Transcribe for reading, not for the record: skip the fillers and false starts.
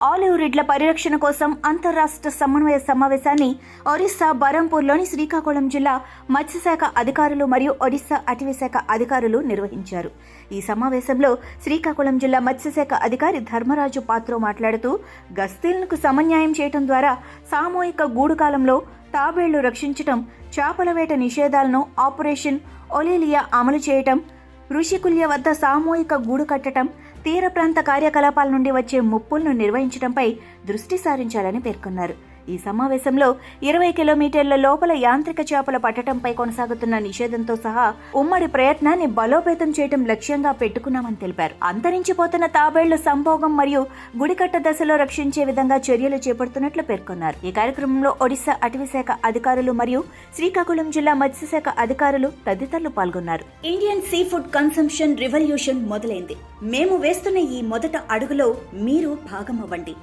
Olive రిడ్ల పరిరక్షణ కోసం అంతర్రాష్ట్ర సమన్వయ సమావేశాన్ని ఒడిశా బరంపూర్లోని శ్రీకాకుళం జిల్లా మత్స్యశాఖ అధికారులు మరియు ఒడిశా అటవీశాఖ అధికారులు నిర్వహించారు. ఈ సమావేశంలో శ్రీకాకుళం జిల్లా మత్స్యశాఖ అధికారి ధర్మరాజు పాత్రో మాట్లాడుతూ గస్తీలకు సమన్వయం చేయడం ద్వారా సామూహిక గూడుకాలంలో తాబేళ్లు రక్షించటం, చేపల వేట నిషేధాలను ఆపరేషన్ ఒలీలియా అమలు చేయటం, ఋషికుల్య వద్ద సామూహిక గూడు కట్టడం, తీర ప్రాంత కార్యకలాపాల నుండి వచ్చే ముప్పులను నిర్వహించడంపై దృష్టి సారించాలని పేర్కొన్నారు. ఈ సమావేశంలో 20 కిలోమీటర్ల లోపల యాంత్రిక చేపల పట్టడంపై కొనసాగుతున్న నిషేధంతో సహా ఉమ్మడి ప్రయత్నాన్ని బలోపేతం చేయడం లక్ష్యంగా పెట్టుకున్నామని తెలిపారు. అంతరించిపోతున్న తాబేళ్ల సంభోగం మరియు గుడికట్ట దశలో రక్షించే విధంగా చర్యలు చేపడుతున్నట్లు పేర్కొన్నారు. ఈ కార్యక్రమంలో ఒడిశా అటవీశాఖ అధికారులు మరియు శ్రీకాకుళం జిల్లా మత్స్యశాఖ అధికారులు తదితరులు పాల్గొన్నారు. Indian sea food consumption revolution మొదలైంది. మేము వేస్తున్న ఈ మొదట అడుగులో మీరు భాగం అవ్వండి.